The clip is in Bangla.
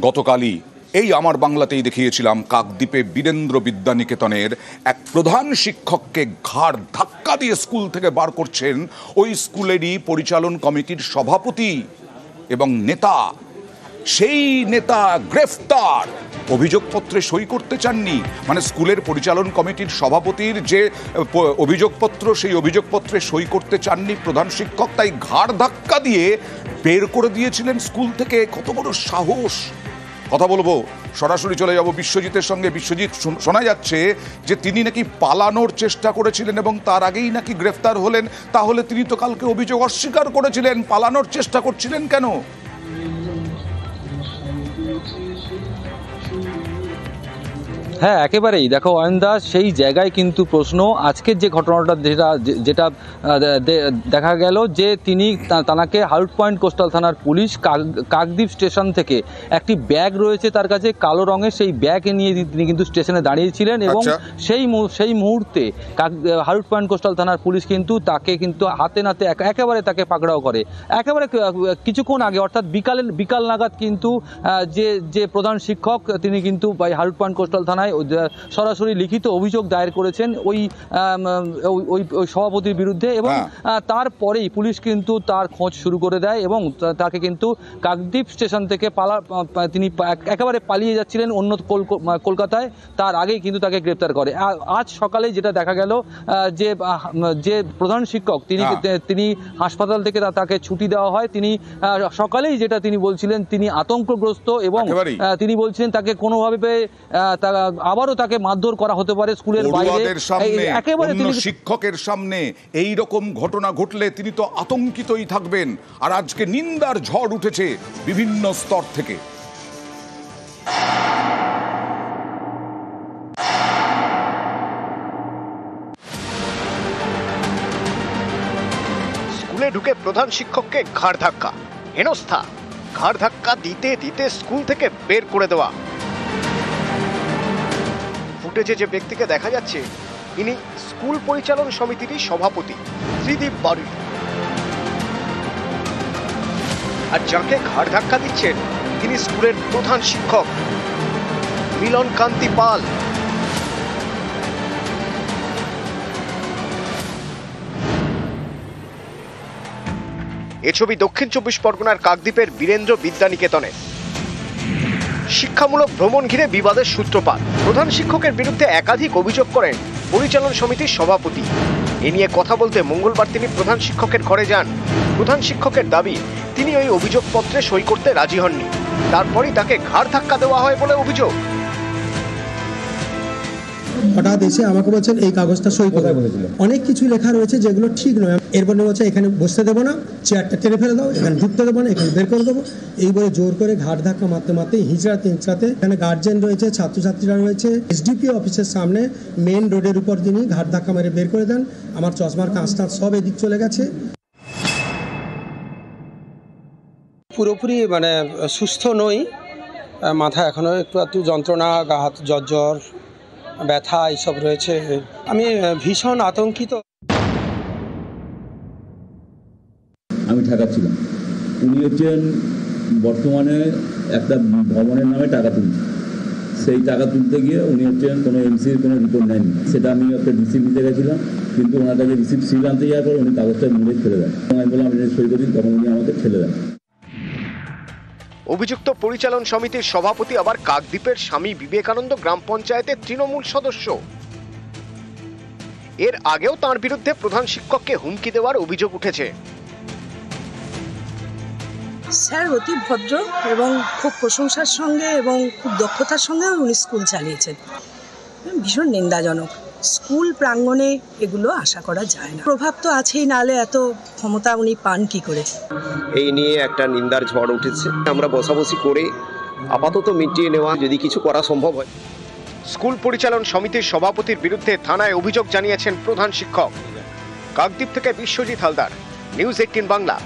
গতকালই এই আমার বাংলাতেই দেখিয়েছিলাম কাকদ্বীপে বীরেন্দ্র বিদ্যানিকেতনের এক প্রধান শিক্ষককে ঘাড় ধাক্কা দিয়ে স্কুল থেকে বার করছেন ওই স্কুলেরই পরিচালন কমিটির সভাপতি এবং নেতা। সেই নেতা গ্রেফতার, অভিযোগপত্রে সই করতে চাননি। মানে স্কুলের পরিচালন কমিটির সভাপতির যে অভিযোগপত্র, সেই অভিযোগপত্রে সই করতে চাননি প্রধান শিক্ষক, তাই ঘাড় ধাক্কা দিয়ে বের করে দিয়েছিলেন স্কুল থেকে। কত বড় সাহস! কথা বলবো, সরাসরি চলে যাব বিশ্বজিতের সঙ্গে। বিশ্বজিৎ, শোনা যাচ্ছে যে তিনি নাকি পালানোর চেষ্টা করেছিলেন এবং তার আগেই নাকি গ্রেফতার হলেন। তাহলে তিনি তো কালকে অভিযোগ অস্বীকার করেছিলেন, পালানোর চেষ্টা করছিলেন কেন? হ্যাঁ, একেবারেই। দেখো অয়ন দাস, সেই জায়গায় কিন্তু প্রশ্ন। আজকের যে ঘটনাটা যেটা দেখা গেল যে তাকে হাউট পয়েন্ট কোস্টাল থানার পুলিশ কাকদ্বীপ স্টেশন থেকে একটি ব্যাগ রয়েছে তার কাছে কালো রঙের, সেই ব্যাগ নিয়ে তিনি কিন্তু স্টেশনে দাঁড়িয়েছিলেন এবং সেই মুহূর্তে হাউট পয়েন্ট কোস্টাল থানার পুলিশ কিন্তু তাকে কিন্তু হাতে নাতে একেবারে তাকে পাকড়াও করে। একেবারে কিছুক্ষণ আগে, অর্থাৎ বিকাল নাগাদ কিন্তু যে প্রধান শিক্ষক তিনি কিন্তু হাউট পয়েন্ট কোস্টাল থানায় সরাসরি লিখিত অভিযোগ দায়ের করেছেন ওই সভাপতির বিরুদ্ধে এবং তারপরেই পুলিশ কিন্তু তার খোঁজ শুরু করে দেয় এবং তাকে কিন্তু কাকদ্বীপ স্টেশন থেকে তিনি একেবারে পালিয়ে যাচ্ছিলেন অন্য কলকাতায়, তার আগেই কিন্তু তাকে গ্রেপ্তার করে। আজ সকালে যেটা দেখা গেল যে প্রধান শিক্ষক তিনি হাসপাতাল থেকে তাকে ছুটি দেওয়া হয়। তিনি সকালেই যেটা তিনি বলছিলেন, তিনি আতঙ্কগ্রস্ত এবং তিনি বলছিলেন তাকে কোনোভাবে আবারও তাকে মারধর করা হতে পারে স্কুলের বাইরে। একেবারে শিক্ষকের সামনে এই রকম ঘটনা ঘটলে তিনি তো আতঙ্কিতই থাকবেন। আর আজকে নিন্দার ঝড় উঠেছে বিভিন্ন স্তর থেকে। স্কুলে ঢুকে প্রধান শিক্ষককে ঘাড় ধাক্কা, হেনস্থা। ঘাড় ধাক্কা দিতে দিতে স্কুল থেকে বের করে দেওয়া। ফুটেজে যে ব্যক্তিকে দেখা যাচ্ছে, ইনি স্কুল পরিচালন সমিতিরই সভাপতি ত্রিদীপ বাড়ি। আর যাকে ঘাড় ধাক্কা দিচ্ছেন তিনি স্কুলের প্রধান শিক্ষক মিলন কান্তি পাল। এ ছবি দক্ষিণ 24 পরগনার কাকদ্বীপের বীরেন্দ্র বিদ্যানিকেতনে। শিক্ষামূলক ভ্রমণ ঘিরে বিবাদের সূত্রপাত। প্রধান শিক্ষকের বিরুদ্ধে একাধিক অভিযোগ করেন পরিচালন সমিতির সভাপতি। এ নিয়ে কথা বলতে মঙ্গলবার তিনি প্রধান শিক্ষকের ঘরে যান। প্রধান শিক্ষকের দাবি, তিনি ওই অভিযোগপত্রে সই করতে রাজি হননি। তারপরই তাকে ঘাড় ধাক্কা দেওয়া হয় বলে অভিযোগ। হঠাৎ এসে আমাকে বলছেন এই কাগজটা সই করে। অনেক কিছু লেখা রয়েছে যেগুলো ঠিক নয়। এরপরে বলছে এখানে বসতে দেবো না, চেয়ারটা টেনে ফেলে দাও, এখানে ঢুকতে দেবো না, এখানে বের করে দেবো। এই বলে জোর করে ঘাড় ধাক্কা মারতে মারতে হিঁচড়াতে এখানে গার্জেন রয়েছে, ছাত্রছাত্রীরা রয়েছে। এসডিপি অফিসের সামনে মেন রোডের উপর তিনি ঘাড় ধাক্কা মেরে বের করে দেন। আমার চশমার কাঁচটা সব এদিক চলে গেছে। পুরোপুরি সুস্থ নই, মাথা এখনো একটু যন্ত্রণা, গা হাত জ্বর ব্যথা এইসব রয়েছে। আমি ভীষণ আতঙ্কিত। আমি ঠেকাচ্ছিলাম। উনি হচ্ছেন বর্তমানে একটা ভবনের নামে টাকা তুলছেন। সেই টাকা তুলতে গিয়ে উনি হচ্ছেন কোনো এমসির কোনো রিপোর্ট নেয়নি। সেটা আমি একটা রিসিপ্ট নিতে গেছিলাম, কিন্তু ওনার কাছে রিসিপ্ট সিল আনতে যাওয়ার পর উনি কাগজটা মুড়ে ফেলে দেন। আমি বললাম আমি সই করি, তখন উনি আমাকে ঠেলে দেন। অভিযুক্ত পরিচালন সমিতির সভাপতি আবার কাকদ্বীপের স্বামী বিবেকানন্দ গ্রাম পঞ্চায়েতের তৃণমূল সদস্য। এর আগেও তার বিরুদ্ধে প্রধান শিক্ষককে হুমকি দেওয়ার অভিযোগ উঠেছে। স্যার অতি ভদ্র এবং খুব প্রশংসার সঙ্গে এবং খুব দক্ষতার সঙ্গে উনি স্কুল চালিয়েছেন। ভীষণ নিন্দাজনক। স্কুল প্রাঙ্গণে এগুলো আশা করা যায় না। প্রভাব তো আছেই, নাহলে এত ক্ষমতা উনি পান কি করে। এই নিয়ে একটা নিন্দার ঝড় উঠেছে। আমরা বসাবসি করে আপাতত মিটিয়ে নেওয়া, যদি কিছু করা সম্ভব হয়। স্কুল পরিচালন সমিতির সভাপতির বিরুদ্ধে থানায় অভিযোগ জানিয়েছেন প্রধান শিক্ষক। কাকদ্বীপ থেকে বিশ্বজিৎ হালদার, নিউজ 18 বাংলা।